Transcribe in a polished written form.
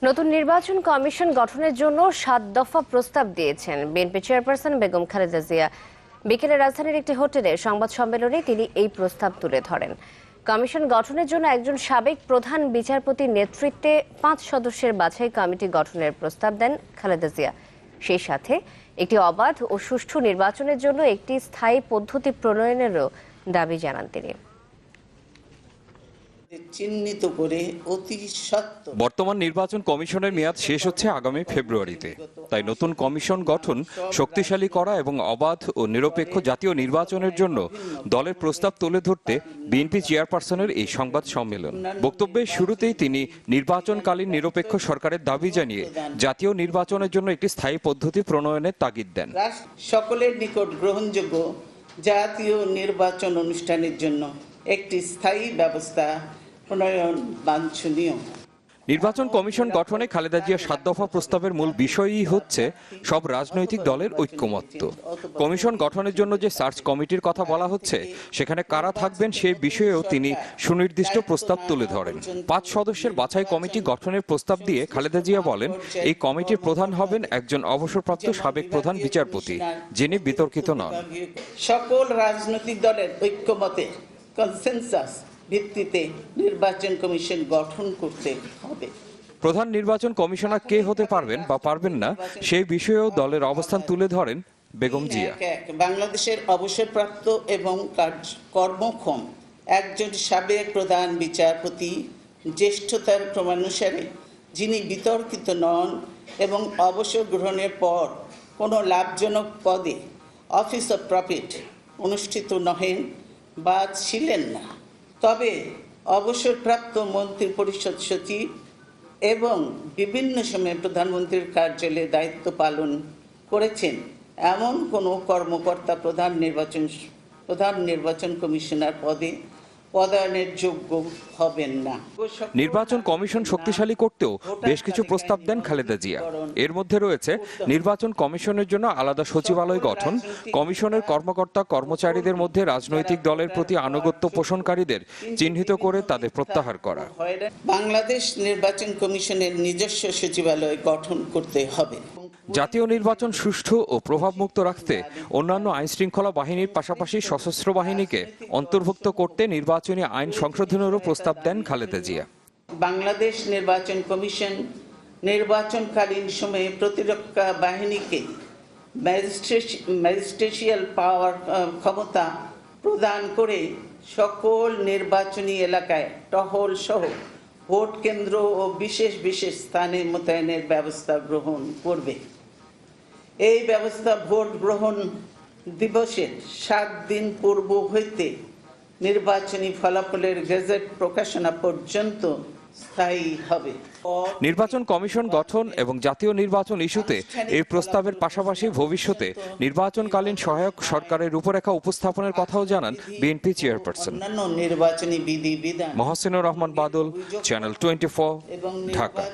নতুন নির্বাচন কমিশন গঠনের জন্য ৭ দফা প্রস্তাব দিয়েছেন বিএনপি চেয়ারপারসন বেগম খালেদা জিয়া। বিকেলে রাজধানীর একটি হোটেলে সংবাদ সম্মেলনে তিনি এই প্রস্তাব তুলে ধরেন। কমিশন গঠনের জন্য একজন সাবেক প্রধান বিচারপতির নেতৃত্বে ৫ সদস্যের বাছাই কমিটি গঠনের প্রস্তাব দেন খালেদা জিয়া। সেই সাথে একটি অবাধ ও সুষ্ঠু নির্বাচনের জন্য একটি স্থায়ী পদ্ধতি প্রণয়নেরও দাবি জানান তিনি। চিহ্নিত করে অতি সত্বর বর্তমান নির্বাচন কমিশনের মেয়াদ শেষ হচ্ছে আগামী ফেব্রুয়ারিতে। তাই নতুন কমিশন গঠন শক্তিশালী করা এবং অবাধ ও নিরপেক্ষ জাতীয় নির্বাচনের জন্য দলের প্রস্তাব তুলে ধরতে বিএনপি চেয়ারপারসনের এই সংবাদ সম্মেলন। বক্তব্যের শুরুতেই তিনি নির্বাচনকালীন নিরপেক্ষ সরকারের দাবি জানিয়ে জাতীয় নির্বাচনের জন্য একটি স্থায়ী পদ্ধতি প্রণয়নের তাগিদ দেন। সকলের নিকট গ্রহণযোগ্য জাতীয় নির্বাচন অনুষ্ঠানের জন্য একটি স্থায়ী ব্যবস্থা প্রণয়ন বাঞ্ছনীয়। নির্বাচন কমিশন গঠনে খালেদা জিয়ার ৭ দফা প্রস্তাবের মূল বিষয়ই হচ্ছে সব রাজনৈতিক দলের ঐক্যমত্য। কমিশন গঠনের জন্য যে সার্চ কমিটির কথা বলা হচ্ছে সেখানে কারা থাকবেন সেই বিষয়েও তিনি সুনির্দিষ্ট প্রস্তাব তুলে ধরেন। ৫ সদস্যের বাছাই কমিটি গঠনের প্রস্তাব দিয়ে খালেদা জিয়া বলেন, এই কমিটির প্রধান হবেন একজন অবসরপ্রাপ্ত সাবেক প্রধান বিচারপতি, যিনি বিতর্কিত নন। সকল রাজনৈতিক দলের ঐক্যমতে কনসেনসাস ভিত্তিতে নির্বাচন কমিশন গঠন করতে হবে। প্রধান নির্বাচন কমিশনার কে হতে পারবেন বা পারবেন না সেই বিষয়েও দলের অবস্থান তুলে ধরেন বেগম জিয়া। বাংলাদেশের অবসরপ্রাপ্ত এবং কর্মক্ষম একজন সাবেক প্রধান বিচারপতি জ্যেষ্ঠতার ক্রমানুসারে যিনি বিতর্কিত নন এবং অবসর গ্রহণের পর কোনো লাভজনক পদে অফিস অফ প্রফিট অনুষ্ঠিত নহেন বা ছিলেন না, তবে অবসরপ্রাপ্ত মন্ত্রী পরিষদ সচিব এবং বিভিন্ন সময়ে প্রধানমন্ত্রীর কার্যালয়ে দায়িত্ব পালন করেছেন এমন কোনো কর্মকর্তা প্রধান নির্বাচন কমিশনার পদে পদায়নের যোগ্য হবেন না। নির্বাচন কমিশন শক্তিশালী করতেও বেশ কিছু প্রস্তাব দেন খালেদা জিয়া। এর মধ্যে রয়েছে নির্বাচন কমিশনের জন্য আলাদা সচিবালয় গঠন, কমিশনের কর্মকর্তা কর্মচারীদের মধ্যে রাজনৈতিক দলের প্রতি আনুগত্য পোষণকারীদের চিহ্নিত করে তাদের প্রত্যাহার করা। বাংলাদেশ নির্বাচন কমিশনের নিজস্ব সচিবালয় গঠন করতে হবে। জাতীয় নির্বাচন সুষ্ঠু ও প্রভাবমুক্ত রাখতে অন্যান্য আইনশৃঙ্খলা বাহিনীর পাশাপাশি সশস্ত্র বাহিনীকে অন্তর্ভুক্ত করতে নির্বাচনী আইন সংশোধনেরও প্রস্তাব দেন খালেদা জিয়া। বাংলাদেশ নির্বাচন কমিশন নির্বাচনকালীন সময়ে প্রতিরক্ষা বাহিনীকে ম্যাজিস্ট্রেশিয়াল পাওয়ার ক্ষমতা প্রদান করে সকল নির্বাচনী এলাকায় টহল সহ ভোট কেন্দ্র ও বিশেষ বিশেষ স্থানে মোতায়েনের ব্যবস্থা গ্রহণ করবে। এই ব্যবস্থা ভোট গ্রহণ দিবসের ৭ দিন পূর্ব হইতে নির্বাচনী ফলাফলের গেজেট প্রকাশনা পর্যন্ত স্থায়ী হবে। নির্বাচন কমিশন গঠন এবং জাতীয় নির্বাচন ইস্যুতে এই প্রস্তাবের পাশাপাশি ভবিষ্যতে নির্বাচনকালীন সহায়ক সরকারের রূপরেখা উপস্থাপনের কথাও জানান বিএনপি চেয়ারপারসন। নির্বাচনী বিধিবিধান। মহসিনুর রহমান বাদল, চ্যানেল 24, ঢাকা।